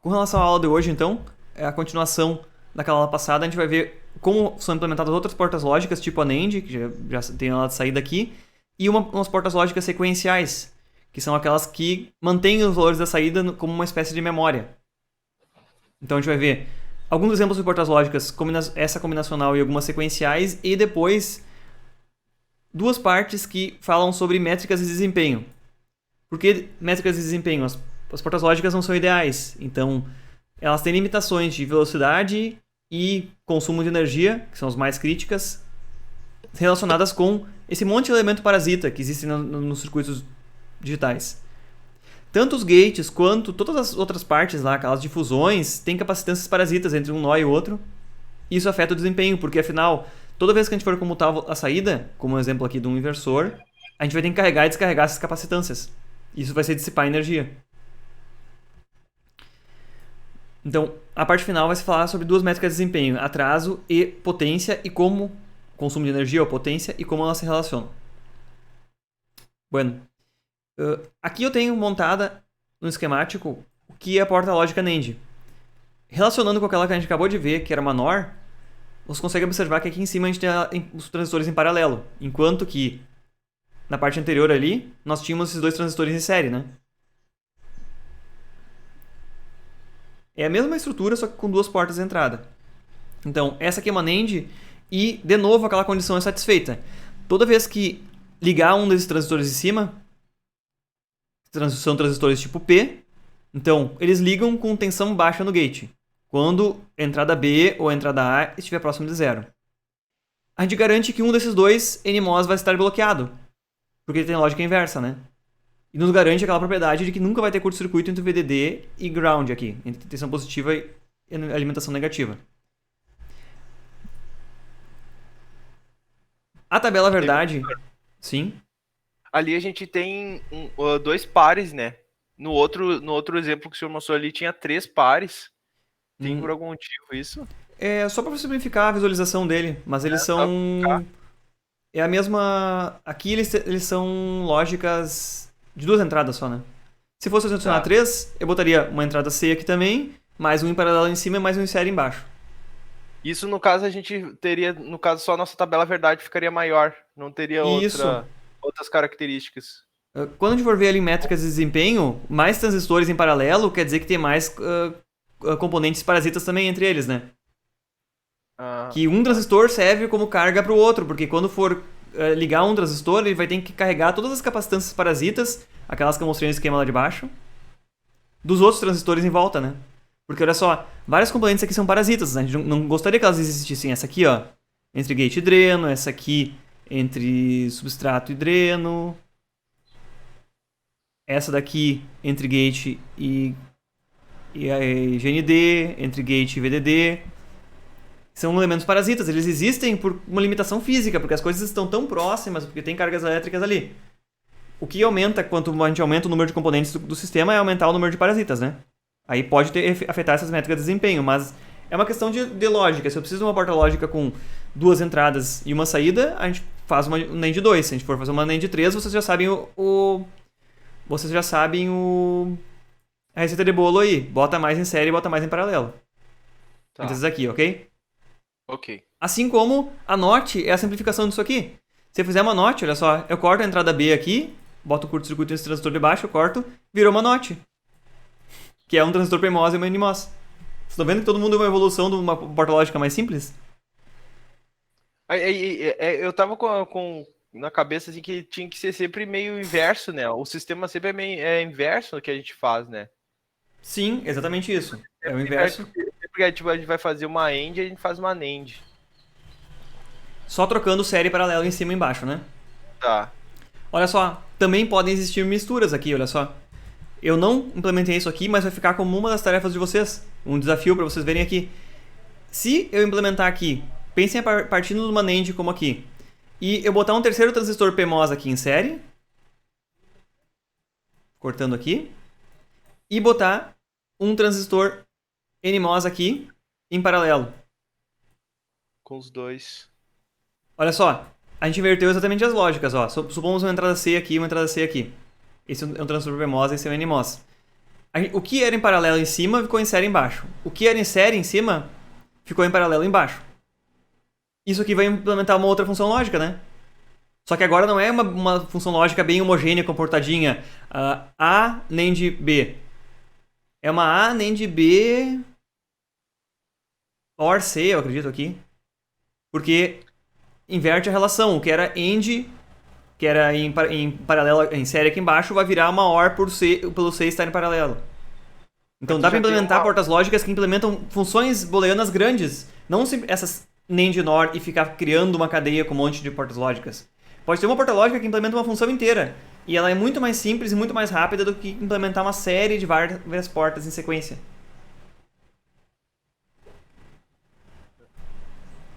Com relação à aula de hoje, então, é a continuação daquela aula passada. A gente vai ver como são implementadas outras portas lógicas, tipo a NAND, que já tem ela de saída aqui, e umas portas lógicas sequenciais, que são aquelas que mantêm os valores da saída como uma espécie de memória. Então a gente vai ver alguns exemplos de portas lógicas, essa combinacional e algumas sequenciais, e depois duas partes que falam sobre métricas de desempenho. Por que métricas de desempenho? As portas lógicas não são ideais, então elas têm limitações de velocidade e consumo de energia, que são as mais críticas, relacionadas com esse monte de elemento parasita que existe nos circuitos digitais. Tanto os gates quanto todas as outras partes lá, aquelas difusões, têm capacitâncias parasitas entre um nó e outro. E isso afeta o desempenho, porque afinal, toda vez que a gente for comutar a saída, como um exemplo aqui de um inversor, a gente vai ter que carregar e descarregar essas capacitâncias. Isso vai ser dissipar energia. Então, a parte final vai se falar sobre duas métricas de desempenho, atraso e potência, e como consumo de energia ou potência, e como elas se relacionam. Bueno, aqui eu tenho montada no esquemático o que é a porta lógica NAND. Relacionando com aquela que a gente acabou de ver, que era uma NOR, você consegue observar que aqui em cima a gente tem os transistores em paralelo, enquanto que na parte anterior ali nós tínhamos esses dois transistores em série, né? É a mesma estrutura, só que com duas portas de entrada. Então, essa aqui é uma NAND e, de novo, aquela condição é satisfeita. Toda vez que ligar um desses transistores de cima, são transistores tipo P, então eles ligam com tensão baixa no gate, quando a entrada B ou a entrada A estiver próximo de zero. A gente garante que um desses dois NMOS vai estar bloqueado, porque ele tem lógica inversa, né? E nos garante aquela propriedade de que nunca vai ter curto-circuito entre VDD e ground aqui, entre tensão positiva e alimentação negativa. A tabela verdade, sim. Ali a gente tem dois pares, né? No outro exemplo que o senhor mostrou ali, tinha 3 pares. Tem por algum motivo isso? É só para simplificar a visualização dele, mas eles são... É a mesma... Aqui eles são lógicas de duas entradas só, né? Se fosse adicionar três, eu botaria uma entrada C aqui também, mais um em paralelo em cima e mais um em série embaixo. Isso, no caso, a gente teria... No caso, só a nossa tabela verdade ficaria maior. Não teria outras características. Quando a gente for ver ali métricas de desempenho, mais transistores em paralelo quer dizer que tem mais componentes parasitas também entre eles, né? Que um transistor serve como carga para o outro, porque quando for ligar um transistor, ele vai ter que carregar todas as capacitâncias parasitas, aquelas que eu mostrei no esquema lá de baixo, dos outros transistores em volta, né? Porque olha só, vários componentes aqui são parasitas, né? A gente não gostaria que elas existissem. Essa aqui, ó, entre gate e dreno, essa aqui entre substrato e dreno, essa daqui entre gate e GND, entre gate e VDD. São elementos parasitas, eles existem por uma limitação física, porque as coisas estão tão próximas, porque tem cargas elétricas ali. O que aumenta, quanto a gente aumenta o número de componentes do sistema, é aumentar o número de parasitas, né? Aí pode afetar essas métricas de desempenho, mas é uma questão de lógica. Se eu preciso de uma porta lógica com duas entradas e uma saída, a gente faz uma NAND 2. Se a gente for fazer uma NAND 3, vocês já sabem vocês já sabem a receita de bolo aí. Bota mais em série e bota mais em paralelo. Tá. Entre esses aqui, ok? Ok. Assim como a NOT é a simplificação disso aqui. Se eu fizer uma NOT, olha só, eu corto a entrada B aqui, boto o curto-circuito nesse transistor de baixo, eu corto, virou uma NOT. Que é um transistor PMOS e uma NMOS. Vocês estão vendo que todo mundo é uma evolução de uma porta lógica mais simples? Eu tava na cabeça assim que tinha que ser sempre meio inverso, né? O sistema sempre é inverso do que a gente faz, né? Sim, exatamente isso. É o inverso. Porque a gente vai fazer uma AND e a gente faz uma NAND. Só trocando série paralelo em cima e embaixo, né? Tá. Olha só, também podem existir misturas aqui, olha só. Eu não implementei isso aqui, mas vai ficar como uma das tarefas de vocês. Um desafio para vocês verem aqui. Se eu implementar aqui, pensem partindo de uma NAND como aqui, e eu botar um terceiro transistor PMOS aqui em série, cortando aqui, e botar um transistor NMOS aqui em paralelo. Com os dois. Olha só, a gente inverteu exatamente as lógicas, ó. Supomos uma entrada C aqui e uma entrada C aqui. Esse é um transistor PMOS, esse é um NMOS. O que era em paralelo em cima ficou em série embaixo. O que era em série em cima ficou em paralelo embaixo. Isso aqui vai implementar uma outra função lógica, né? Só que agora não é uma função lógica bem homogênea, comportadinha. A nem de B. É uma A nem de B or C, eu acredito aqui. Porque inverte a relação. O que era AND, que era em paralelo, em série aqui embaixo, vai virar uma OR pelo C estar em paralelo. Então dá para implementar portas lógicas que implementam funções booleanas grandes. Não essas NAND NOR e ficar criando uma cadeia com um monte de portas lógicas. Pode ter uma porta lógica que implementa uma função inteira. E ela é muito mais simples e muito mais rápida do que implementar uma série de várias portas em sequência.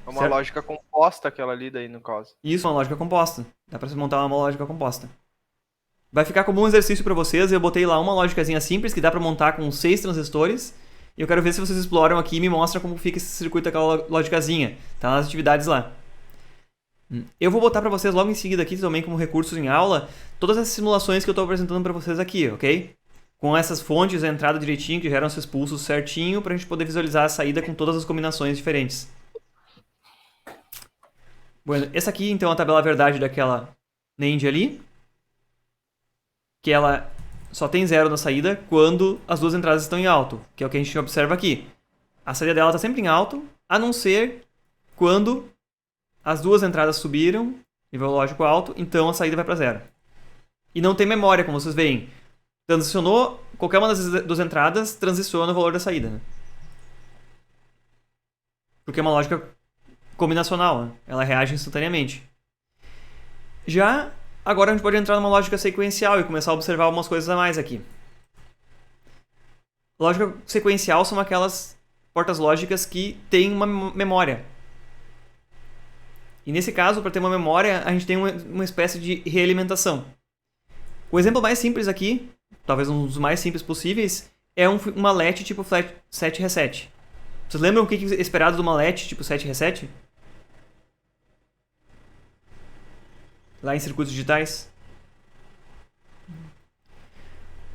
É uma lógica composta aquela ali daí, no caso. Isso, uma lógica composta. Dá pra se montar uma lógica composta. Vai ficar como um exercício pra vocês. Eu botei lá uma lógicazinha simples que dá pra montar com 6 transistores. E eu quero ver se vocês exploram aqui e me mostram como fica esse circuito daquela lógicazinha. Tá nas atividades lá. Eu vou botar pra vocês logo em seguida aqui, também como recursos em aula, todas as simulações que eu tô apresentando pra vocês aqui, ok? Com essas fontes, a entrada direitinho, que geram esses pulsos certinho, pra gente poder visualizar a saída com todas as combinações diferentes. Bueno, essa aqui, então, é a tabela verdade daquela NAND ali. Que ela só tem 0 na saída quando as duas entradas estão em alto, que é o que a gente observa aqui. A saída dela está sempre em alto, a não ser quando as duas entradas subiram, nível lógico alto, então a saída vai para 0. E não tem memória, como vocês veem. Transicionou, qualquer uma das duas entradas transiciona o valor da saída. Né? Porque é uma lógica combinacional, né? Ela reage instantaneamente. Já agora a gente pode entrar numa lógica sequencial e começar a observar algumas coisas a mais aqui. Lógica sequencial são aquelas portas lógicas que têm uma memória. E nesse caso, para ter uma memória, a gente tem uma espécie de realimentação. O exemplo mais simples aqui, talvez um dos mais simples possíveis, é uma LET tipo set reset. Vocês lembram o que é esperado de uma LET tipo set reset? Lá em circuitos digitais.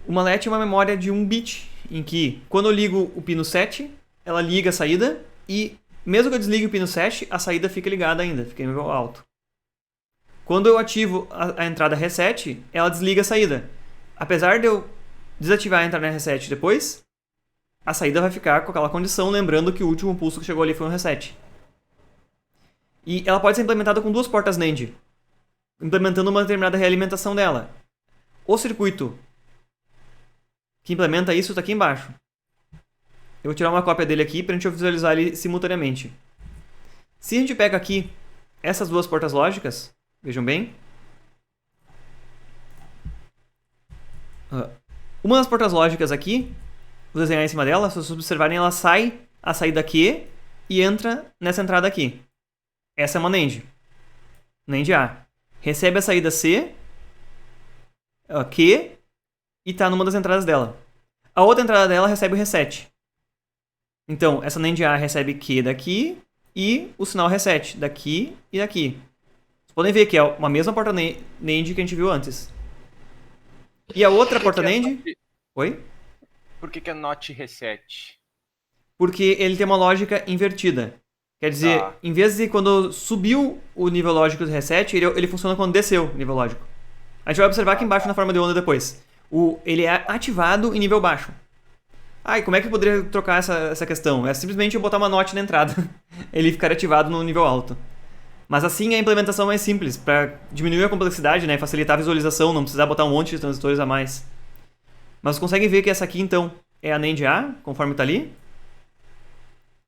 Uma LET é uma memória de 1 bit, em que quando eu ligo o pino 7, ela liga a saída e mesmo que eu desligue o pino 7, a saída fica ligada ainda, fica em nível alto. Quando eu ativo a entrada reset, ela desliga a saída. Apesar de eu desativar a entrada reset depois, a saída vai ficar com aquela condição, lembrando que o último pulso que chegou ali foi um reset. E ela pode ser implementada com duas portas NAND, implementando uma determinada realimentação dela. O circuito que implementa isso está aqui embaixo. Eu vou tirar uma cópia dele aqui para a gente visualizar ele simultaneamente. Se a gente pega aqui essas duas portas lógicas, vejam bem. Uma das portas lógicas aqui, vou desenhar em cima dela, se vocês observarem, ela sai a saída Q e entra nessa entrada aqui. Essa é uma NAND. NAND A. Recebe a saída C, Q, e está numa das entradas dela. A outra entrada dela recebe o reset. Então, essa NAND A recebe Q daqui e o sinal reset daqui e daqui. Vocês podem ver que é uma mesma porta NAND que a gente viu antes. E a outra porta NAND... Oi? Por que é not reset? Porque ele tem uma lógica invertida. Quer dizer, em vez de quando subiu o nível lógico do reset, ele funciona quando desceu o nível lógico. A gente vai observar aqui embaixo na forma de onda depois. Ele é ativado em nível baixo. E como é que eu poderia trocar essa questão? É simplesmente eu botar uma NOT na entrada. Ele ficar ativado no nível alto. Mas assim a implementação é mais simples, para diminuir a complexidade, né, facilitar a visualização, não precisar botar um monte de transistores a mais. Mas vocês conseguem ver que essa aqui, então, é a NAND A, conforme está ali.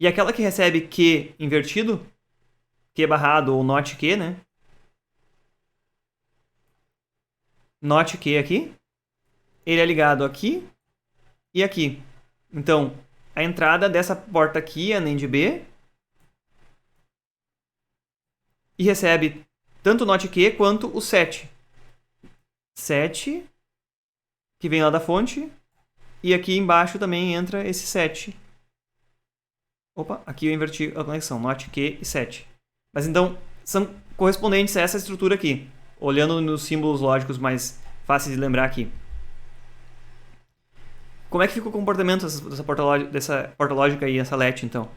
E aquela que recebe Q invertido, Q barrado ou NOT Q, né? NOT Q aqui. Ele é ligado aqui e aqui. Então, a entrada dessa porta aqui é a NAND B. E recebe tanto o NOT Q quanto o 7. 7, que vem lá da fonte. E aqui embaixo também entra esse 7. Opa, aqui eu inverti a conexão, NOT Q e 7. Mas então, são correspondentes a essa estrutura aqui. Olhando nos símbolos lógicos mais fáceis de lembrar aqui. Como é que fica o comportamento dessa porta lógica aí, essa LET, então?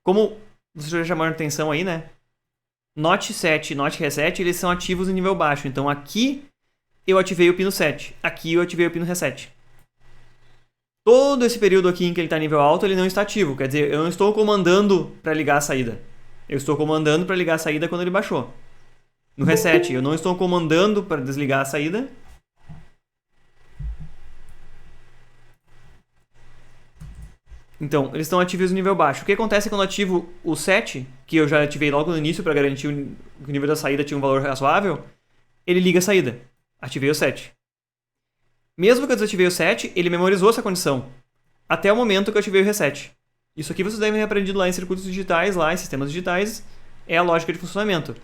Como vocês já chamaram a atenção aí, né? NOT 7 e NOT reset, eles são ativos em nível baixo. Então aqui eu ativei o pino 7, aqui eu ativei o pino reset. Todo esse período aqui em que ele está em nível alto, ele não está ativo. Quer dizer, eu não estou comandando para ligar a saída. Eu estou comandando para ligar a saída quando ele baixou. No reset, eu não estou comandando para desligar a saída. Então, eles estão ativos no nível baixo. O que acontece quando eu ativo o 7, que eu já ativei logo no início para garantir que o nível da saída tinha um valor razoável? Ele liga a saída. Ativei o 7. Mesmo que eu desativei o 7, ele memorizou essa condição. Até o momento que eu ativei o reset. Isso aqui vocês devem ter aprendido lá em circuitos digitais, lá em sistemas digitais. É a lógica de funcionamento.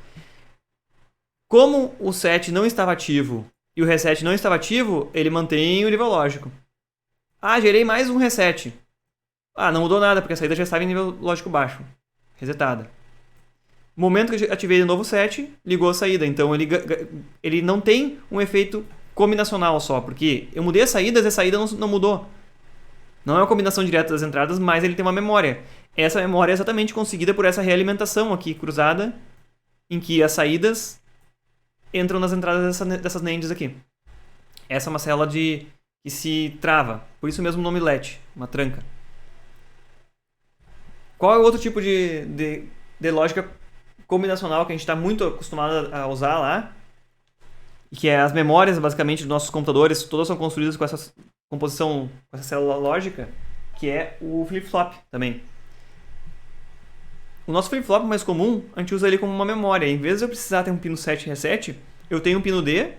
Como o 7 não estava ativo e o reset não estava ativo, ele mantém o nível lógico. Ah, gerei mais um reset. Ah, não mudou nada, porque a saída já estava em nível lógico baixo. Resetada. No momento que eu ativei de novo o 7, ligou a saída. Então ele não tem um efeito combinacional só, porque eu mudei as saídas e a saída não mudou. Não é uma combinação direta das entradas, mas ele tem uma memória. Essa memória é exatamente conseguida por essa realimentação aqui cruzada, em que as saídas entram nas entradas dessas NANDs aqui. Essa é uma célula que se trava. Por isso mesmo o nome LET, uma tranca. Qual é o outro tipo de lógica combinacional que a gente está muito acostumado a usar lá? Que é as memórias, basicamente, dos nossos computadores, todas são construídas com essa composição, com essa célula lógica, que é o flip-flop também. O nosso flip-flop mais comum, a gente usa ele como uma memória. Em vez de eu precisar ter um pino 7 reset, eu tenho um pino D.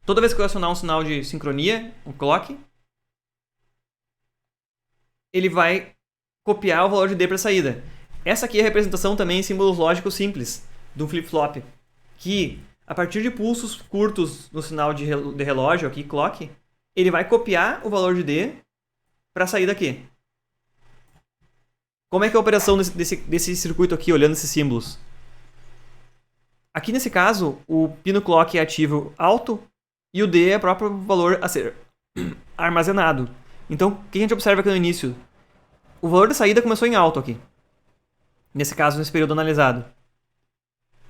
Toda vez que eu acionar um sinal de sincronia, um clock, ele vai copiar o valor de D para a saída. Essa aqui é a representação também em símbolos lógicos simples do flip-flop, que a partir de pulsos curtos no sinal de relógio, aqui, clock, ele vai copiar o valor de D para sair daqui. Como é que é a operação desse circuito aqui, olhando esses símbolos? Aqui nesse caso, o pino clock é ativo alto e o D é o próprio valor a ser armazenado. Então, o que a gente observa aqui no início? O valor da saída começou em alto aqui. Nesse caso, nesse período analisado.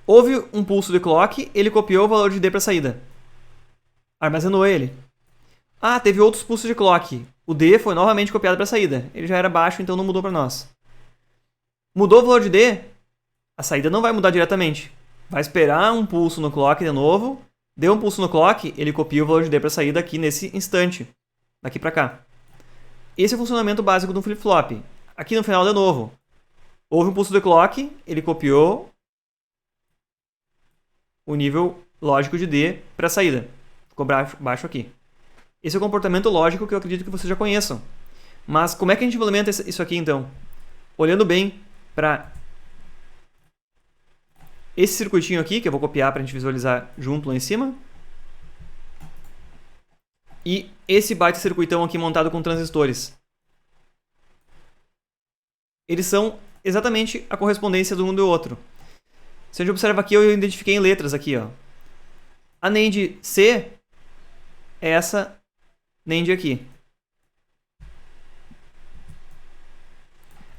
Houve um pulso de clock, ele copiou o valor de D para a saída. Armazenou ele. Ah, teve outros pulsos de clock. O D foi novamente copiado para a saída. Ele já era baixo, então não mudou para nós. Mudou o valor de D, a saída não vai mudar diretamente. Vai esperar um pulso no clock de novo. Deu um pulso no clock, ele copia o valor de D para a saída aqui nesse instante. Daqui para cá. Esse é o funcionamento básico do flip-flop. Aqui no final, de novo. Houve um pulso de clock, ele copiou o nível lógico de D para a saída. Ficou baixo aqui. Esse é o comportamento lógico que eu acredito que vocês já conheçam. Mas como é que a gente implementa isso aqui, então? Olhando bem para esse circuitinho aqui, que eu vou copiar para a gente visualizar junto lá em cima. E esse baita circuitão aqui montado com transistores. Eles são exatamente a correspondência de um do outro. Se a gente observa aqui, eu identifiquei em letras aqui, ó. A NAND C é essa NAND aqui.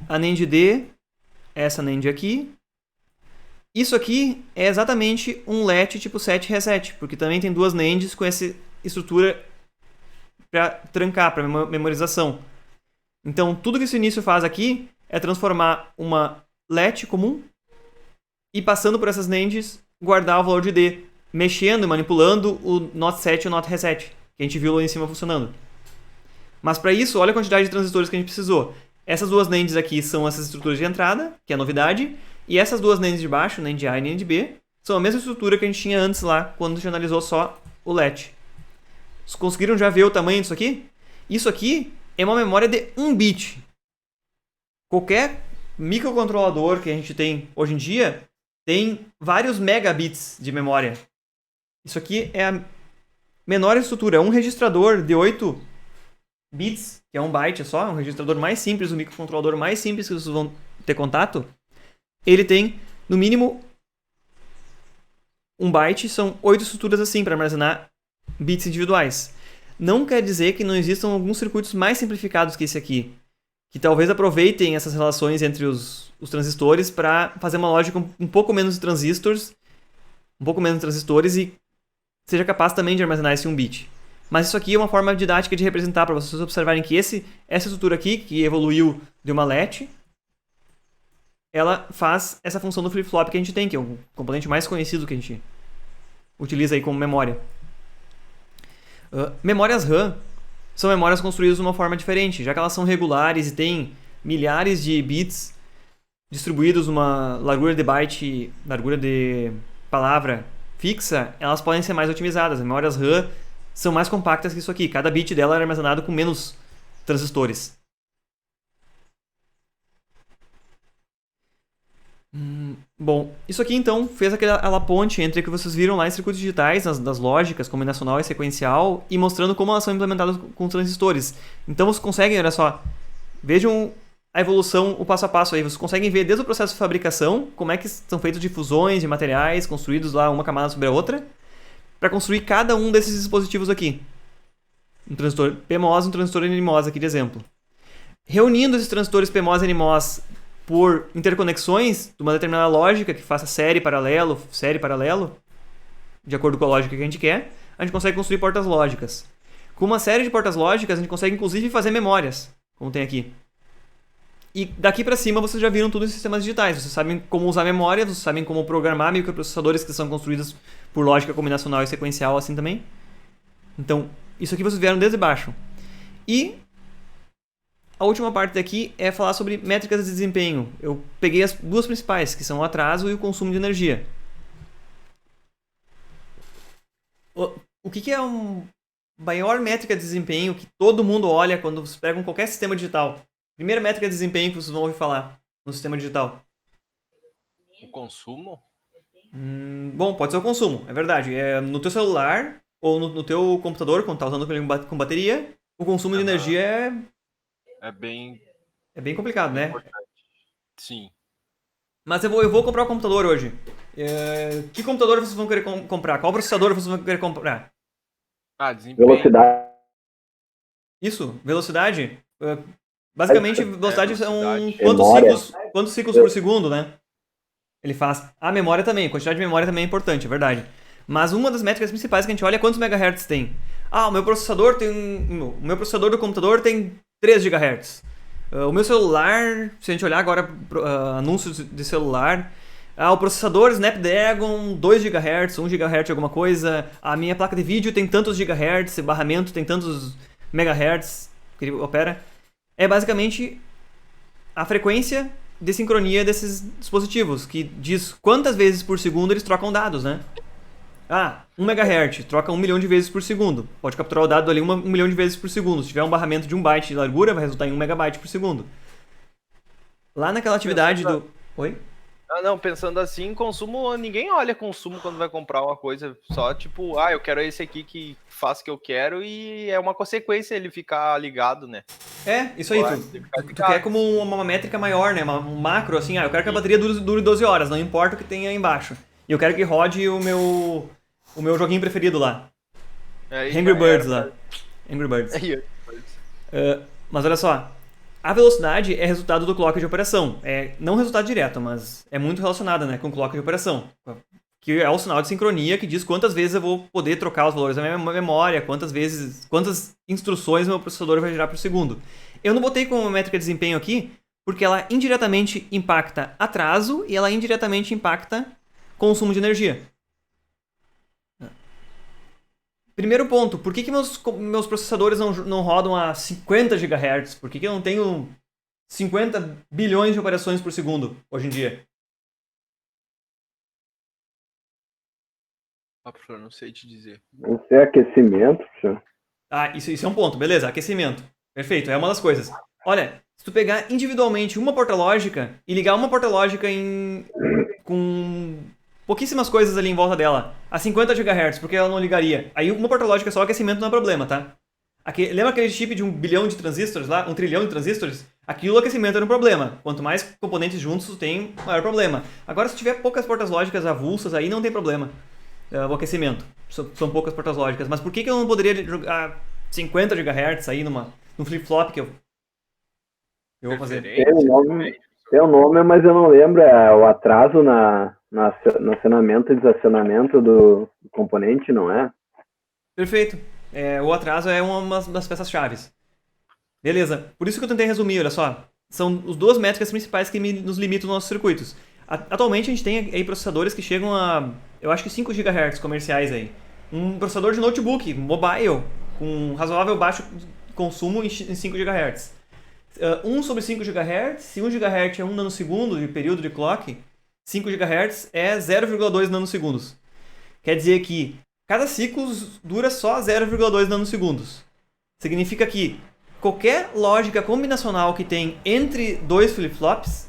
A NAND D é essa NAND aqui. Isso aqui é exatamente um LET tipo 7 reset, porque também tem duas NANDs com essa estrutura para trancar, para memorização. Então, tudo que esse início faz aqui é transformar uma LET comum e passando por essas NANDs, guardar o valor de D, mexendo e manipulando o NOT 7 e o NOT reset, que a gente viu lá em cima funcionando. Mas para isso, olha a quantidade de transistores que a gente precisou. Essas duas NANDs aqui são essas estruturas de entrada, que é a novidade, e essas duas NANDs de baixo, NAND A e NAND B, são a mesma estrutura que a gente tinha antes lá, quando a gente analisou só o LET. Vocês conseguiram já ver o tamanho disso aqui? Isso aqui é uma memória de 1 bit. Qualquer microcontrolador que a gente tem hoje em dia tem vários megabits de memória. Isso aqui é a menor estrutura. É um registrador de 8 bits, que é 1 byte só, um registrador mais simples, um microcontrolador mais simples que vocês vão ter contato. Ele tem, no mínimo, 1 byte, são 8 estruturas assim para armazenar bits individuais. Não quer dizer que não existam alguns circuitos mais simplificados que esse aqui, que talvez aproveitem essas relações entre os transistores para fazer uma lógica um pouco menos de transistores e seja capaz também de armazenar esse 1 bit. Mas isso aqui é uma forma didática de representar para vocês observarem que essa estrutura aqui, que evoluiu de uma LET, ela faz essa função do flip-flop que a gente tem, que é o componente mais conhecido que a gente utiliza aí como memória. Memórias RAM são memórias construídas de uma forma diferente, já que elas são regulares e têm milhares de bits distribuídos numa largura de palavra fixa, elas podem ser mais otimizadas. As memórias RAM são mais compactas que isso aqui. Cada bit dela é armazenado com menos transistores. Bom, isso aqui então fez aquela ponte entre o que vocês viram lá em circuitos digitais, das lógicas, combinacional e sequencial, e mostrando como elas são implementadas com transistores. Então vocês conseguem, olha só, vejam a evolução, o passo a passo aí. Vocês conseguem ver desde o processo de fabricação, como é que são feitos difusões de materiais construídos lá uma camada sobre a outra, para construir cada um desses dispositivos aqui. Um transistor PMOS e um transistor NMOS aqui de exemplo. Reunindo esses transistores PMOS e NMOS por interconexões de uma determinada lógica que faça série paralelo, de acordo com a lógica que a gente quer, a gente consegue construir portas lógicas. Com uma série de portas lógicas, a gente consegue inclusive fazer memórias, como tem aqui. E daqui para cima vocês já viram tudo em sistemas digitais. Vocês sabem como usar memória, vocês sabem como programar microprocessadores que são construídos por lógica combinacional e sequencial assim também. Então, isso aqui vocês vieram desde baixo. E a última parte daqui é falar sobre métricas de desempenho. Eu peguei as duas principais, que são o atraso e o consumo de energia. O que é a maior métrica de desempenho que todo mundo olha quando vocês pegam qualquer sistema digital? Primeira métrica de desempenho que vocês vão ouvir falar no sistema digital. O consumo? Bom, pode ser o consumo, é verdade. No teu celular ou no teu computador, quando está usando ele com bateria, o consumo de energia é bem complicado, né? Importante. Sim. Mas eu vou comprar um computador hoje. Que computador vocês vão querer comprar? Qual processador vocês vão querer comprar? Desempenho. Velocidade. Isso, velocidade. Basicamente, velocidade são quantos ciclos por segundo, né? Ele faz. A memória também, a quantidade de memória também é importante, é verdade. Mas uma das métricas principais que a gente olha é quantos megahertz tem. O meu processador do computador tem 3 GHz. O meu celular, se a gente olhar agora anúncios de celular, o processador Snapdragon 2 GHz, 1 GHz alguma coisa, a minha placa de vídeo tem tantos GHz, barramento tem tantos megahertz que ele opera. É basicamente a frequência de sincronia desses dispositivos, que diz quantas vezes por segundo eles trocam dados, né? 1 MHz, troca 1 milhão de vezes por segundo. Pode capturar o dado ali 1 milhão de vezes por segundo. Se tiver um barramento de 1 byte de largura, vai resultar em 1 megabyte por segundo. Lá naquela atividade do... Oi? Não, pensando assim, consumo, ninguém olha consumo quando vai comprar uma coisa. Só tipo, eu quero esse aqui que faça o que eu quero e é uma consequência ele ficar ligado, né? Isso aí, tu quer como uma métrica maior, né? Um macro, assim, eu quero que a bateria dure 12 horas, não importa o que tenha aí embaixo. E eu quero que rode o meu joguinho preferido lá. Angry Birds lá. Angry Birds. Mas olha só, a velocidade é resultado do clock de operação. Não resultado direto, mas é muito relacionada, né, com o clock de operação. Que é o sinal de sincronia que diz quantas vezes eu vou poder trocar os valores da minha memória, quantas instruções meu processador vai gerar por segundo. Eu não botei como métrica de desempenho aqui, porque ela indiretamente impacta atraso e ela indiretamente impacta consumo de energia. Primeiro ponto, por que meus processadores não rodam a 50 GHz? Por que eu não tenho 50 bilhões de operações por segundo hoje em dia? Professor, não sei te dizer. Isso é aquecimento, professor? Isso é um ponto, beleza, aquecimento. Perfeito, é uma das coisas. Olha, se tu pegar individualmente uma porta lógica e ligar uma porta lógica com pouquíssimas coisas ali em volta dela, a 50 GHz, porque ela não ligaria. Aí uma porta lógica só, aquecimento não é problema, tá? Lembra aquele chip de 1 bilhão de transistores lá? 1 trilhão de transistores? Aquilo, o aquecimento era um problema. Quanto mais componentes juntos tu tem, maior problema. Agora, se tiver poucas portas lógicas avulsas, aí não tem problema. O aquecimento. São poucas portas lógicas. Mas por que eu não poderia jogar 50 GHz aí num flip-flop que eu vou fazer. Tem o nome, mas eu não lembro. É o atraso no acionamento e desacionamento do componente, não é? Perfeito. O atraso é uma das peças-chave. Beleza. Por isso que eu tentei resumir, olha só. São as duas métricas principais que nos limitam os nossos circuitos. Atualmente a gente tem aí processadores que chegam a, eu acho que 5 GHz comerciais aí. Um processador de notebook, mobile, com razoável baixo consumo em 5 GHz. 1 sobre 5 GHz, se 1 GHz é 1 nanosegundo de período de clock, 5 GHz é 0,2 nanosegundos. Quer dizer que cada ciclo dura só 0,2 nanosegundos. Significa que qualquer lógica combinacional que tem entre dois flip-flops,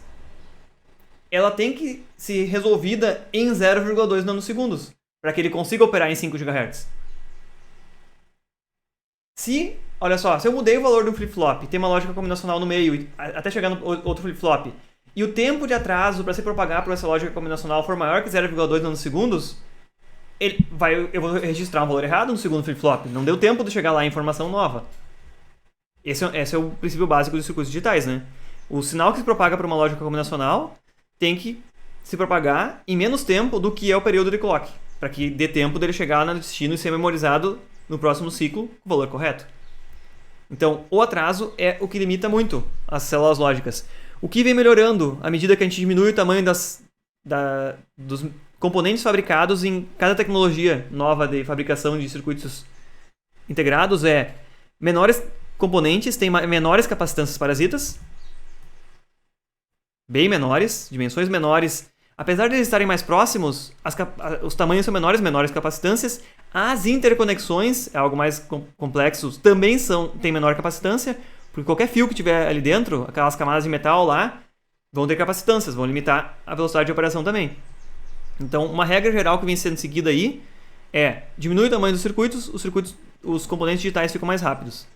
ela tem que ser resolvida em 0,2 nanosegundos, para que ele consiga operar em 5 GHz. Olha só, se eu mudei o valor de um flip-flop, tem uma lógica combinacional no meio, até chegar no outro flip-flop, e o tempo de atraso para se propagar por essa lógica combinacional for maior que 0,2 nanosegundos, eu vou registrar um valor errado no segundo flip-flop. Não deu tempo de chegar lá a informação nova. Esse é o princípio básico dos circuitos digitais, né? O sinal que se propaga para uma lógica combinacional tem que se propagar em menos tempo do que é o período de clock, para que dê tempo dele chegar no destino e ser memorizado no próximo ciclo com o valor correto. Então, o atraso é o que limita muito as células lógicas. O que vem melhorando à medida que a gente diminui o tamanho dos componentes fabricados em cada tecnologia nova de fabricação de circuitos integrados menores componentes têm menores capacitâncias parasitas, bem menores, dimensões menores. Apesar de eles estarem mais próximos, os tamanhos são menores capacitâncias. As interconexões, é algo mais complexo, também têm menor capacitância, porque qualquer fio que tiver ali dentro, aquelas camadas de metal lá, vão ter capacitâncias, vão limitar a velocidade de operação também. Então, uma regra geral que vem sendo seguida aí diminui o tamanho dos circuitos, os componentes digitais ficam mais rápidos.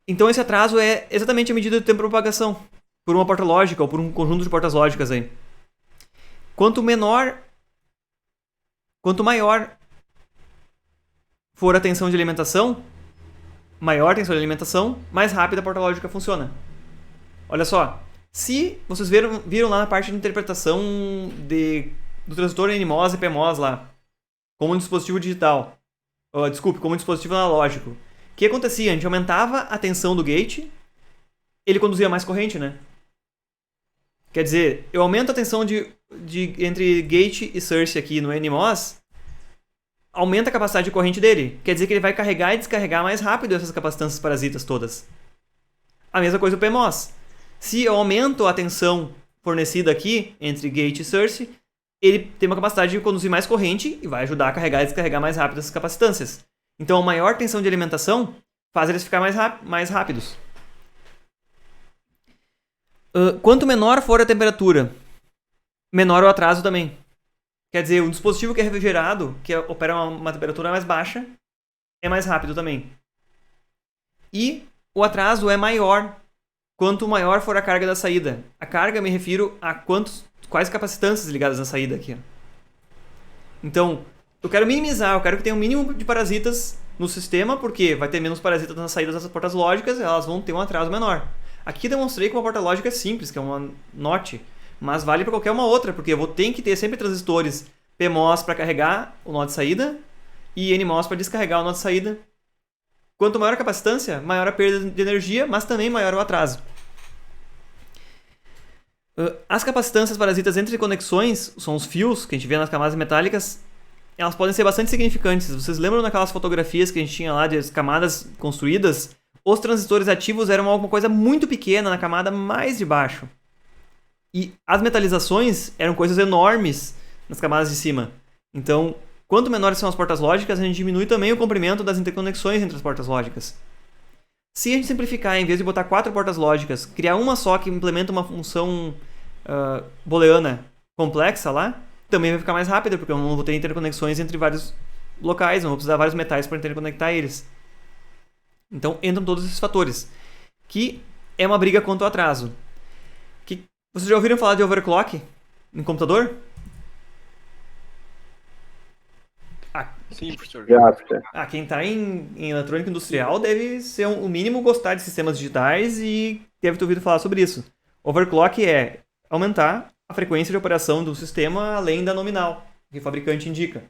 Então, esse atraso é exatamente a medida do tempo de propagação por uma porta lógica ou por um conjunto de portas lógicas aí. Quanto maior for a tensão de alimentação, mais rápida a porta lógica funciona. Olha só, se vocês viram lá na parte de interpretação do transistor NMOS e PMOS lá, como um dispositivo digital, como um dispositivo analógico, o que acontecia? A gente aumentava a tensão do gate, ele conduzia mais corrente, né? Quer dizer, eu aumento a tensão entre gate e source aqui no NMOS, aumenta a capacidade de corrente dele. Quer dizer que ele vai carregar e descarregar mais rápido essas capacitâncias parasitas todas. A mesma coisa o PMOS. Se eu aumento a tensão fornecida aqui entre gate e source, ele tem uma capacidade de conduzir mais corrente e vai ajudar a carregar e descarregar mais rápido essas capacitâncias. Então, a maior tensão de alimentação faz eles ficar mais rápidos. Quanto menor for a temperatura, menor o atraso também. Quer dizer, um dispositivo que é refrigerado, que opera uma temperatura mais baixa, é mais rápido também. E o atraso é maior quanto maior for a carga da saída. A carga, me refiro a quais capacitâncias ligadas na saída aqui. Então, eu quero que tenha um mínimo de parasitas no sistema, porque vai ter menos parasitas nas saídas das portas lógicas, e elas vão ter um atraso menor. Aqui demonstrei que uma porta lógica é simples, que é uma NOT, mas vale para qualquer uma outra, porque eu vou ter que ter sempre transistores PMOS para carregar o nó de saída e NMOS para descarregar o nó de saída. Quanto maior a capacitância, maior a perda de energia, mas também maior o atraso. As capacitâncias parasitas entre conexões, são os fios que a gente vê nas camadas metálicas, elas podem ser bastante significantes. Vocês lembram daquelas fotografias que a gente tinha lá de camadas construídas? Os transistores ativos eram alguma coisa muito pequena na camada mais de baixo. E as metalizações eram coisas enormes nas camadas de cima. Então, quanto menores são as portas lógicas, a gente diminui também o comprimento das interconexões entre as portas lógicas. Se a gente simplificar, em vez de botar 4 portas lógicas, criar uma só que implementa uma função booleana complexa lá, também vai ficar mais rápido, porque eu não vou ter interconexões entre vários locais, não vou precisar de vários metais para interconectar eles. Então, entram todos esses fatores, que é uma briga quanto ao atraso. Vocês já ouviram falar de overclock em computador? Sim, professor. Já, professor. Quem está em eletrônica industrial deve ser o mínimo gostar de sistemas digitais e deve ter ouvido falar sobre isso. Overclock é aumentar a frequência de operação do sistema além da nominal que o fabricante indica.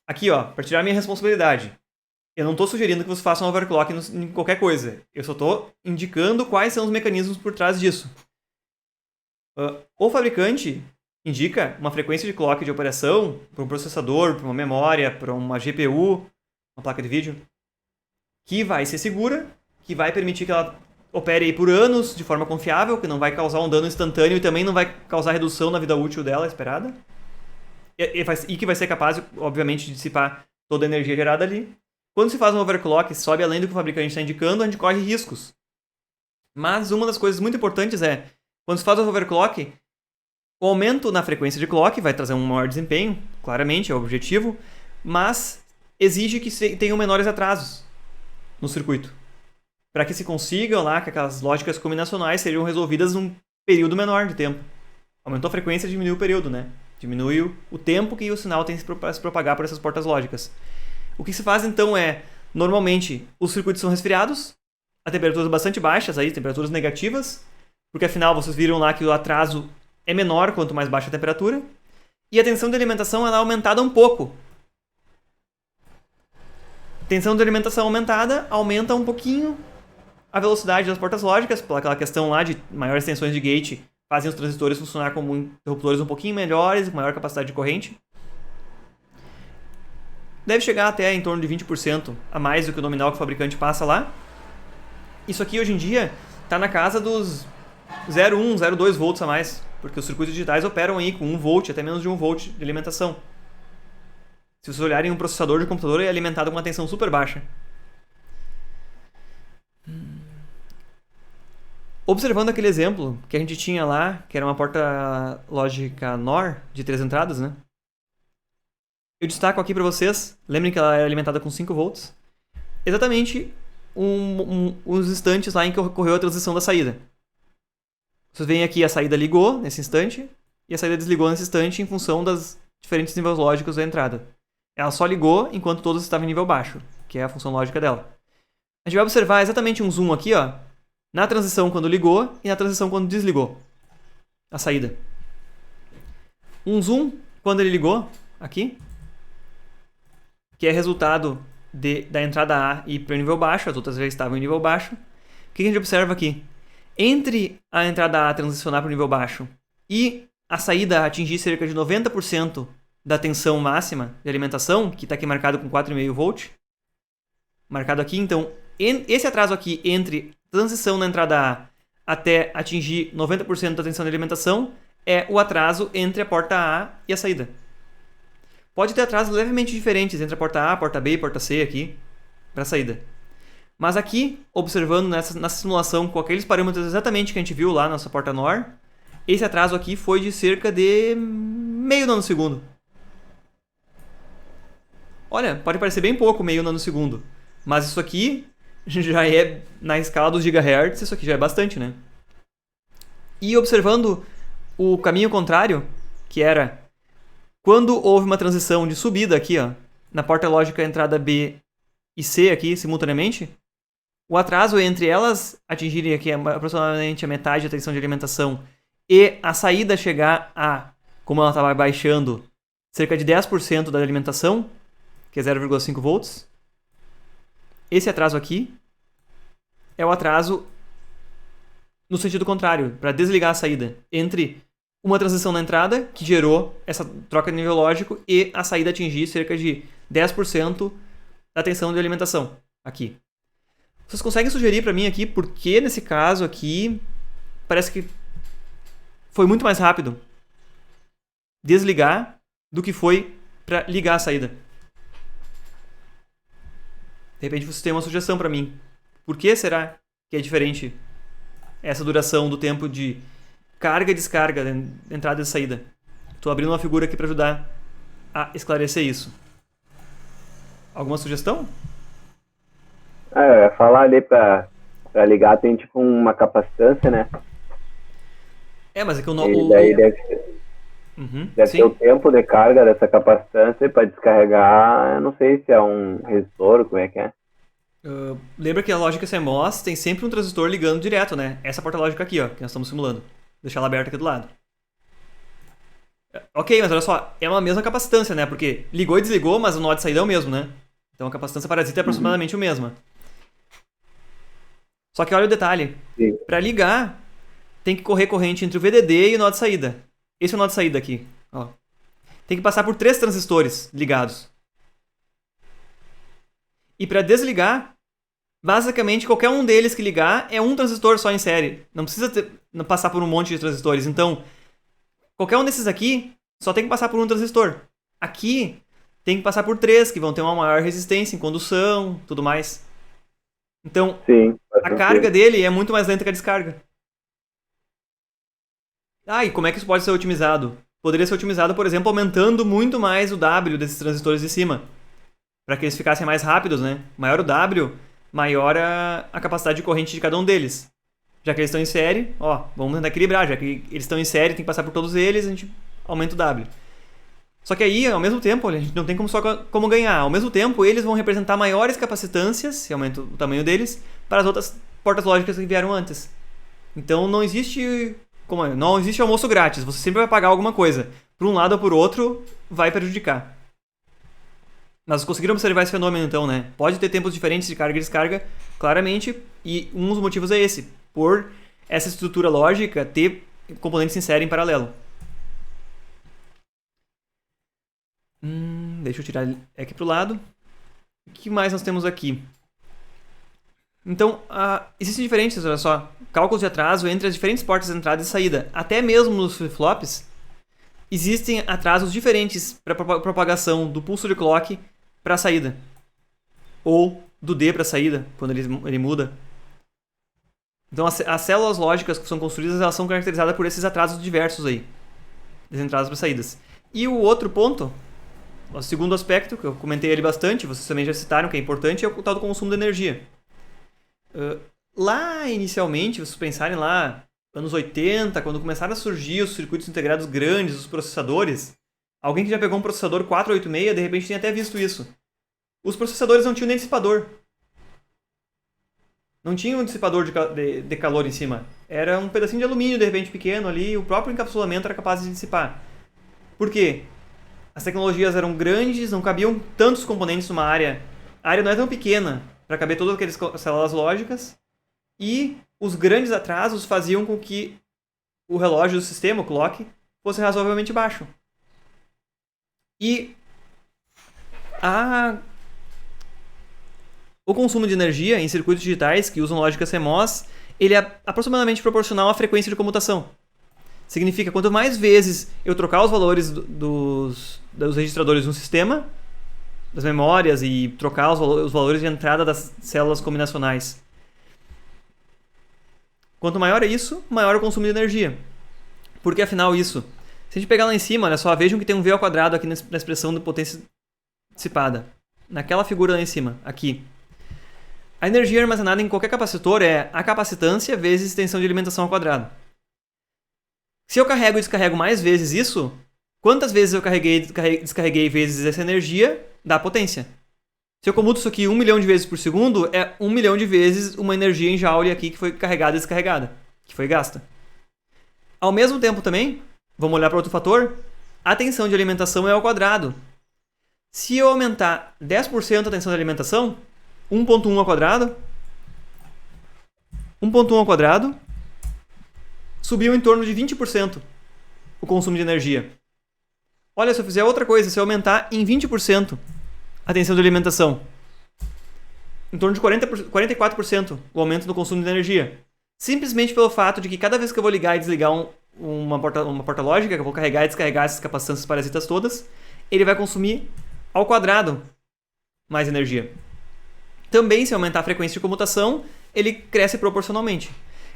Aqui, ó, para tirar minha responsabilidade. Eu não estou sugerindo que você faça um overclock em qualquer coisa. Eu só estou indicando quais são os mecanismos por trás disso. O fabricante indica uma frequência de clock de operação para um processador, para uma memória, para uma GPU, uma placa de vídeo, que vai ser segura, que vai permitir que ela opere aí por anos de forma confiável, que não vai causar um dano instantâneo e também não vai causar redução na vida útil dela esperada. E que vai ser capaz, obviamente, de dissipar toda a energia gerada ali. Quando se faz um overclock, sobe além do que o fabricante está indicando, a gente corre riscos. Mas uma das coisas muito importantes é, quando se faz o overclock, o aumento na frequência de clock vai trazer um maior desempenho, claramente, é o objetivo, mas exige que tenham menores atrasos no circuito, para que se consigam lá que aquelas lógicas combinacionais sejam resolvidas num período menor de tempo. Aumentou a frequência, diminui o período, né? Diminui o tempo que o sinal tem para se propagar por essas portas lógicas. O que se faz então é, normalmente, os circuitos são resfriados, a temperaturas bastante baixas, aí, temperaturas negativas, porque afinal vocês viram lá que o atraso é menor quanto mais baixa a temperatura, e a tensão de alimentação ela é aumentada um pouco. Tensão de alimentação aumentada aumenta um pouquinho a velocidade das portas lógicas, pelaquela questão lá de maiores tensões de gate fazem os transistores funcionar como interruptores um pouquinho melhores, com maior capacidade de corrente. Deve chegar até em torno de 20% a mais do que o nominal que o fabricante passa lá. Isso aqui hoje em dia está na casa dos 0,1, 0,2 volts a mais, porque os circuitos digitais operam aí com 1 volt, até menos de 1 volt de alimentação. Se vocês olharem um processador de computador, ele é alimentado com uma tensão super baixa. Observando aquele exemplo que a gente tinha lá, que era uma porta lógica NOR de 3 entradas, né? Eu destaco aqui para vocês, lembrem que ela era alimentada com 5 volts, exatamente uns instantes lá em que ocorreu a transição da saída. Vocês veem aqui a saída ligou nesse instante e a saída desligou nesse instante em função das diferentes níveis lógicos da entrada. Ela só ligou enquanto todos estavam em nível baixo, que é a função lógica dela. A gente vai observar exatamente um zoom aqui, ó, na transição quando ligou e na transição quando desligou a saída. Um zoom quando ele ligou, aqui, que é resultado da entrada A ir para o nível baixo, as outras vezes estavam em nível baixo. O que a gente observa aqui? Entre a entrada A transicionar para o nível baixo e a saída atingir cerca de 90% da tensão máxima de alimentação, que está aqui marcado com 4,5 volt, marcado aqui, então, esse atraso aqui entre transição na entrada A até atingir 90% da tensão de alimentação é o atraso entre a porta A e a saída. Pode ter atrasos levemente diferentes entre a porta A, a porta B e a porta C aqui, para a saída. Mas aqui, observando nessa simulação com aqueles parâmetros exatamente que a gente viu lá na nossa porta NOR, esse atraso aqui foi de cerca de meio nanosegundo. Olha, pode parecer bem pouco, meio nanosegundo. Mas isso aqui já é, na escala dos gigahertz, isso aqui já é bastante, né? E observando o caminho contrário, que era quando houve uma transição de subida aqui, ó, na porta lógica entrada B e C aqui, simultaneamente, o atraso entre elas atingirem aqui aproximadamente a metade da tensão de alimentação e a saída chegar a, como ela estava baixando, cerca de 10% da alimentação, que é 0,5 volts. Esse atraso aqui é o atraso no sentido contrário, para desligar a saída, entre uma transição na entrada, que gerou essa troca de nível lógico, e a saída atingir cerca de 10% da tensão de alimentação, aqui. Vocês conseguem sugerir para mim aqui por que nesse caso aqui parece que foi muito mais rápido desligar do que foi para ligar a saída? De repente você tem uma sugestão para mim. Por que será que é diferente essa duração do tempo de carga e descarga, entrada e saída? Estou abrindo uma figura aqui para ajudar a esclarecer isso. Alguma sugestão? Eu ia falar ali para ligar tem tipo uma capacitância, né? Mas é que E daí deve ser. Deve ter o tempo de carga dessa capacitância para descarregar, eu não sei se é um resistor, como é que é. Lembra que a lógica CMOS tem sempre um transistor ligando direto, né? Essa porta lógica aqui, ó, que nós estamos simulando. Vou deixar ela aberta aqui do lado. Ok, mas olha só, é uma mesma capacitância, né? Porque ligou e desligou, mas o nó de saída é o mesmo, né? Então a capacitância parasita é aproximadamente o mesmo. Só que olha o detalhe. Para ligar, tem que correr corrente entre o VDD e o nó de saída. Esse é o nó de saída aqui. Ó. Tem que passar por 3 transistores ligados. E para desligar, basicamente qualquer um deles que ligar é um transistor só em série. Não precisa passar por um monte de transistores. Então, qualquer um desses aqui só tem que passar por um transistor. Aqui tem que passar por 3, que vão ter uma maior resistência em condução, tudo mais. Então, a carga dele é muito mais lenta que a descarga. E como é que isso pode ser otimizado? Poderia ser otimizado, por exemplo, aumentando muito mais o W desses transistores de cima. Para que eles ficassem mais rápidos, né? Maior o W, maior a capacidade de corrente de cada um deles. Já que eles estão em série, vamos tentar equilibrar. Já que eles estão em série, tem que passar por todos eles, a gente aumenta o W. Só que aí, ao mesmo tempo, a gente não tem como ganhar. Ao mesmo tempo, eles vão representar maiores capacitâncias, se aumenta o tamanho deles, para as outras portas lógicas que vieram antes. Então não existe almoço grátis. Você sempre vai pagar alguma coisa. Por um lado ou por outro, vai prejudicar. Mas conseguiram observar esse fenômeno então, né? Pode ter tempos diferentes de carga e descarga, claramente, e um dos motivos é esse. Por essa estrutura lógica ter componentes em série em paralelo. Deixa eu tirar aqui pro lado. O que mais nós temos aqui? Então, existem diferenças, olha só, cálculos de atraso entre as diferentes portas de entrada e saída. Até mesmo nos flip-flops, existem atrasos diferentes para a propagação do pulso de clock para a saída. Ou do D para a saída, quando ele muda. Então, as células lógicas que são construídas, elas são caracterizadas por esses atrasos diversos aí. Das entradas para saídas. E o outro ponto, o segundo aspecto, que eu comentei ali bastante, vocês também já citaram que é importante, é o tal do consumo de energia. Lá, inicialmente, vocês pensarem lá, anos 80, quando começaram a surgir os circuitos integrados grandes, os processadores, alguém que já pegou um processador 486, de repente tem até visto isso. Os processadores não tinham nem dissipador. Não tinha um dissipador de calor em cima. Era um pedacinho de alumínio, de repente, pequeno ali, e o próprio encapsulamento era capaz de dissipar. Por quê? As tecnologias eram grandes, não cabiam tantos componentes numa área. A área não é tão pequena para caber todas aquelas células lógicas. E os grandes atrasos faziam com que o relógio do sistema, o clock, fosse razoavelmente baixo. E o consumo de energia em circuitos digitais que usam lógica CMOS, ele é aproximadamente proporcional à frequência de comutação. Significa, quanto mais vezes eu trocar os valores dos registradores no sistema, das memórias, e trocar os valores de entrada das células combinacionais, quanto maior é isso, maior é o consumo de energia. Por que afinal isso? Se a gente pegar lá em cima, olha só, vejam que tem um V ao quadrado aqui na expressão de potência dissipada. Naquela figura lá em cima, aqui. A energia armazenada em qualquer capacitor é a capacitância vezes extensão de alimentação ao quadrado. Se eu carrego e descarrego mais vezes isso, quantas vezes eu carreguei e descarreguei vezes essa energia, dá potência. Se eu comuto isso aqui 1 milhão de vezes por segundo, é 1 milhão de vezes uma energia em joule aqui que foi carregada e descarregada, que foi gasta. Ao mesmo tempo também, vamos olhar para outro fator, a tensão de alimentação é ao quadrado. Se eu aumentar 10% a tensão de alimentação, 1.1 ao quadrado, 1.1 ao quadrado, subiu em torno de 20% o consumo de energia. Olha, se eu fizer outra coisa, se eu aumentar em 20% a tensão de alimentação, em torno de 44% o aumento no consumo de energia. Simplesmente pelo fato de que cada vez que eu vou ligar e desligar uma porta lógica, que eu vou carregar e descarregar essas capacitâncias parasitas todas, ele vai consumir ao quadrado mais energia. Também, se aumentar a frequência de comutação, ele cresce proporcionalmente.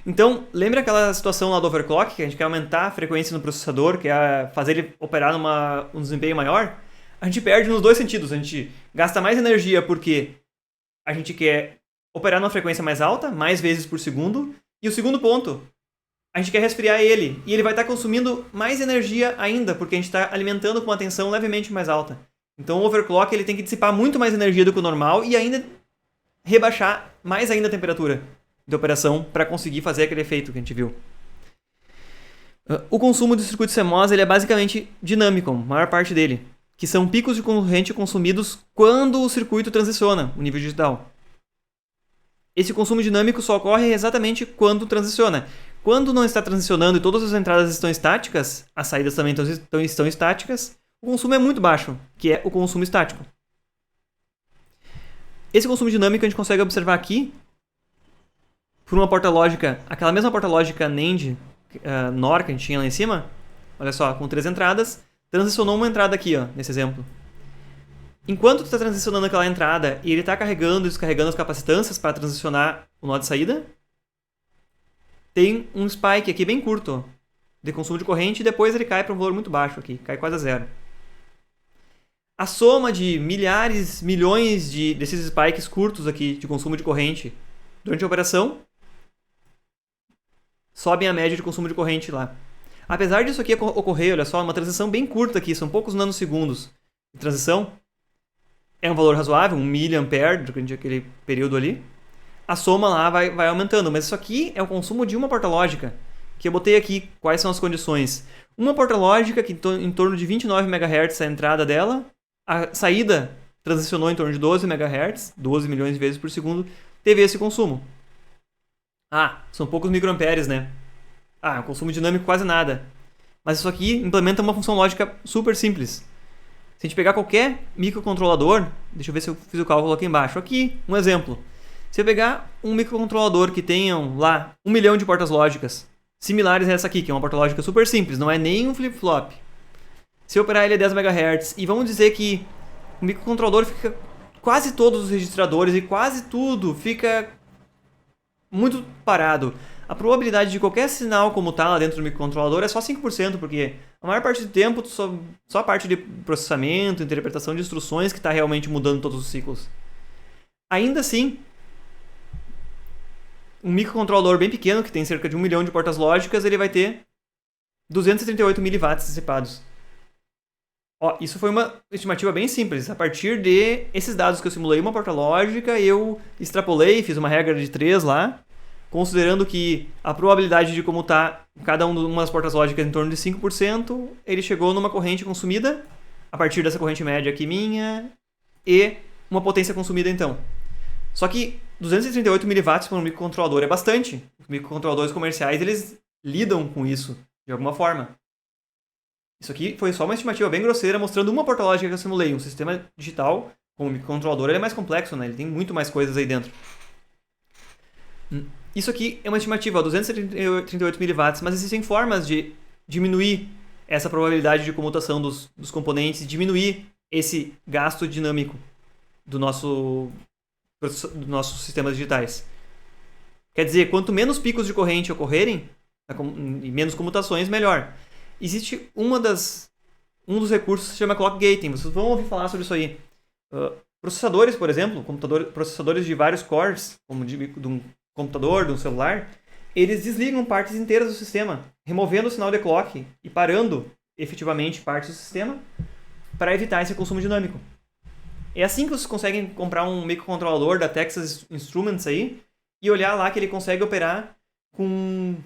Então, lembra aquela situação lá do overclock, que a gente quer aumentar a frequência no processador, quer fazer ele operar um desempenho maior? A gente perde nos dois sentidos. A gente gasta mais energia porque a gente quer operar numa frequência mais alta, mais vezes por segundo. E o segundo ponto, a gente quer resfriar ele, e ele vai estar consumindo mais energia ainda, porque a gente está alimentando com uma tensão levemente mais alta. Então o overclock ele tem que dissipar muito mais energia do que o normal e ainda rebaixar mais ainda a temperatura de operação para conseguir fazer aquele efeito que a gente viu. O consumo do circuito CMOS ele é basicamente dinâmico, a maior parte dele, que são picos de corrente consumidos quando o circuito transiciona o nível digital. Esse consumo dinâmico só ocorre exatamente quando transiciona. Quando não está transicionando e todas as entradas estão estáticas, as saídas também estão estáticas, o consumo é muito baixo, que é o consumo estático. Esse consumo dinâmico a gente consegue observar aqui por uma porta lógica, aquela mesma porta lógica NAND NOR que a gente tinha lá em cima, olha só, com 3 entradas, transicionou uma entrada aqui, ó, nesse exemplo. Enquanto tu está transicionando aquela entrada e ele está carregando e descarregando as capacitâncias para transicionar o nó de saída, tem um spike aqui bem curto, ó, de consumo de corrente e depois ele cai para um valor muito baixo aqui, cai quase a zero. A soma de milhares, milhões desses spikes curtos aqui de consumo de corrente durante a operação sobem a média de consumo de corrente lá. Apesar disso aqui ocorrer, olha só, uma transição bem curta aqui, são poucos nanosegundos de transição, é um valor razoável, 1 mA durante aquele período ali, a soma lá vai aumentando, mas isso aqui é o consumo de uma porta lógica, que eu botei aqui quais são as condições. Uma porta lógica que em torno de 29 MHz a entrada dela, a saída transicionou em torno de 12 MHz, 12 milhões de vezes por segundo, teve esse consumo. Ah, são poucos microamperes, né? Ah, um consumo dinâmico quase nada. Mas isso aqui implementa uma função lógica super simples. Se a gente pegar qualquer microcontrolador, deixa eu ver se eu fiz o cálculo aqui embaixo. Aqui, um exemplo. Se eu pegar um microcontrolador que tenham lá 1 milhão de portas lógicas, similares a essa aqui, que é uma porta lógica super simples, não é nem um flip-flop. Se eu operar ele a 10 MHz, e vamos dizer que o microcontrolador fica quase todos os registradores e quase tudo fica muito parado. A probabilidade de qualquer sinal como está lá dentro do microcontrolador é só 5%, porque a maior parte do tempo só a parte de processamento, interpretação de instruções que está realmente mudando todos os ciclos. Ainda assim, um microcontrolador bem pequeno, que tem cerca de 1 milhão de portas lógicas, ele vai ter 238 mW dissipados. Ó, isso foi uma estimativa bem simples. A partir de esses dados que eu simulei uma porta lógica, eu extrapolei, fiz uma regra de 3 lá, considerando que a probabilidade de como está cada uma das portas lógicas em torno de 5%, ele chegou numa corrente consumida, a partir dessa corrente média aqui minha, e uma potência consumida então. Só que 238 mW para um microcontrolador é bastante. Os microcontroladores comerciais, eles lidam com isso de alguma forma. Isso aqui foi só uma estimativa bem grosseira, mostrando uma porta lógica que eu simulei. Um sistema digital, como o microcontrolador, ele é mais complexo, né? Ele tem muito mais coisas aí dentro. Isso aqui é uma estimativa, 238 mW, mas existem formas de diminuir essa probabilidade de comutação dos componentes, diminuir esse gasto dinâmico dos nossos sistemas digitais. Quer dizer, quanto menos picos de corrente ocorrerem, e menos comutações, melhor. Existe um dos recursos que se chama clock gating. Vocês vão ouvir falar sobre isso aí. Processadores, por exemplo, processadores de vários cores, como de um computador, de um celular, eles desligam partes inteiras do sistema, removendo o sinal de clock e parando efetivamente partes do sistema para evitar esse consumo dinâmico. É assim que vocês conseguem comprar um microcontrolador da Texas Instruments aí e olhar lá que ele consegue operar com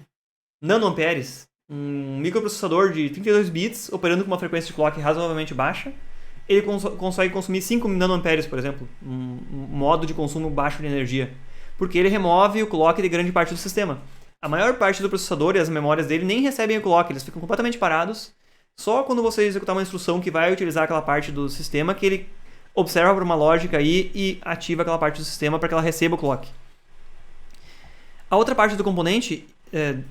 nanoamperes. Um microprocessador de 32 bits operando com uma frequência de clock razoavelmente baixa, ele consegue consumir 5 nanoamperes, por exemplo, um modo de consumo baixo de energia, porque ele remove o clock de grande parte do sistema. A maior parte do processador e as memórias dele nem recebem o clock, eles ficam completamente parados, só quando você executar uma instrução que vai utilizar aquela parte do sistema que ele observa por uma lógica aí e ativa aquela parte do sistema para que ela receba o clock. A outra parte do componente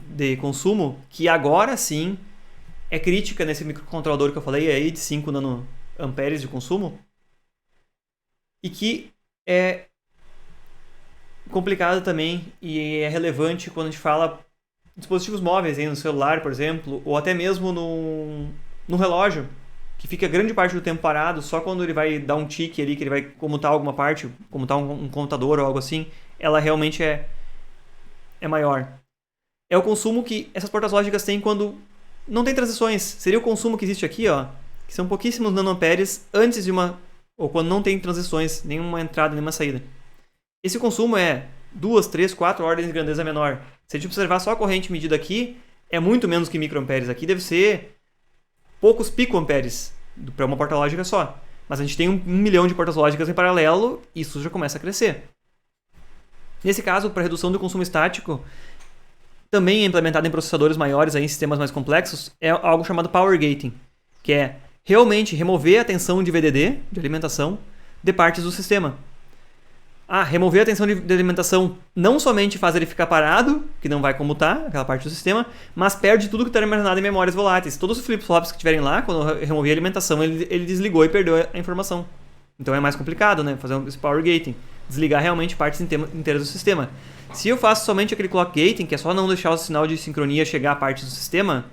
de consumo, que agora sim é crítica nesse microcontrolador que eu falei aí, de 5 nanoamperes de consumo, e que é complicado também e é relevante quando a gente fala em dispositivos móveis, aí no celular, por exemplo, ou até mesmo no relógio, que fica grande parte do tempo parado, só quando ele vai dar um tique ali, que ele vai comutar alguma parte, comutar um computador ou algo assim, ela realmente é maior. é o consumo que essas portas lógicas têm quando não tem transições. Seria o consumo que existe aqui, ó, que são pouquíssimos nanoamperes antes de uma... ou quando não tem transições, nenhuma entrada, nenhuma saída. Esse consumo é 2, 3, 4 ordens de grandeza menor. Se a gente observar só a corrente medida aqui, é muito menos que microamperes. Aqui deve ser poucos picoamperes para uma porta lógica só. Mas a gente tem 1 milhão de portas lógicas em paralelo, e isso já começa a crescer. Nesse caso, para redução do consumo estático, também é implementado em processadores maiores, aí, em sistemas mais complexos, é algo chamado Power Gating, que é realmente remover a tensão de VDD, de alimentação, de partes do sistema. Remover a tensão de alimentação não somente faz ele ficar parado, que não vai comutar aquela parte do sistema, mas perde tudo que está armazenado em memórias voláteis. Todos os flip-flops que tiverem lá, quando eu remover a alimentação, ele desligou e perdeu a informação. Então é mais complicado, né? Fazer esse Power Gating. Desligar realmente partes inteiras do sistema. Se eu faço somente aquele Clock Gating, que é só não deixar o sinal de sincronia chegar a partes do sistema,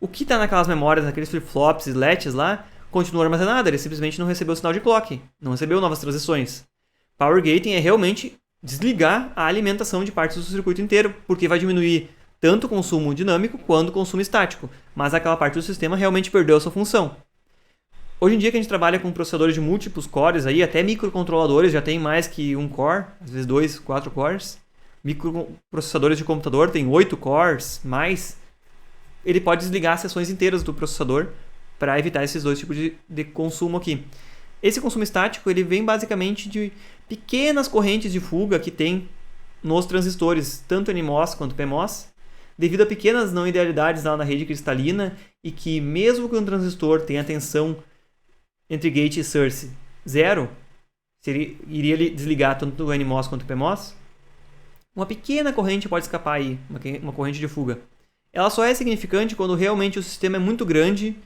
o que está naquelas memórias, naqueles flip-flops e latches lá, continua armazenado. Ele simplesmente não recebeu o sinal de clock, não recebeu novas transições. Power Gating é realmente desligar a alimentação de partes do circuito inteiro, porque vai diminuir tanto o consumo dinâmico quanto o consumo estático, mas aquela parte do sistema realmente perdeu a sua função. Hoje em dia que a gente trabalha com processadores de múltiplos cores, aí, até microcontroladores já tem mais que um core, às vezes 2, 4 cores. Microprocessadores de computador tem 8 cores, mais. Ele pode desligar seções inteiras do processador para evitar esses dois tipos de consumo aqui. Esse consumo estático ele vem basicamente de pequenas correntes de fuga que tem nos transistores, tanto NMOS quanto PMOS, devido a pequenas não idealidades lá na rede cristalina e que mesmo que um transistor tenha tensão entre gate e source 0, iria desligar tanto o NMOS quanto o PMOS, uma pequena corrente pode escapar aí, uma corrente de fuga. Ela só é significante quando realmente o sistema é muito grande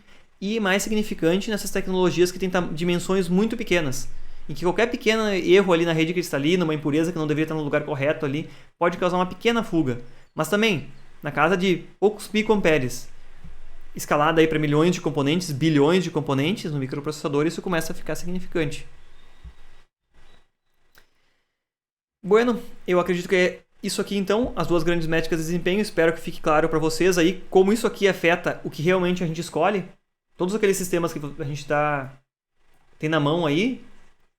e mais significante nessas tecnologias que têm dimensões muito pequenas, em que qualquer pequeno erro ali na rede cristalina, uma impureza que não deveria estar no lugar correto ali, pode causar uma pequena fuga. Mas também, na casa de poucos picoamperes, escalada aí para milhões de componentes, bilhões de componentes no microprocessador, isso começa a ficar significante. Bueno, eu acredito que é isso aqui então, as duas grandes métricas de desempenho. Espero que fique claro para vocês aí como isso aqui afeta o que realmente a gente escolhe. Todos aqueles sistemas que a gente tem na mão aí,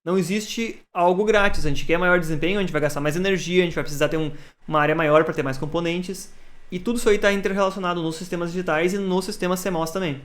não existe algo grátis. A gente quer maior desempenho, a gente vai gastar mais energia, a gente vai precisar ter uma área maior para ter mais componentes. E tudo isso aí está interrelacionado nos sistemas digitais e nos sistemas CMOS também.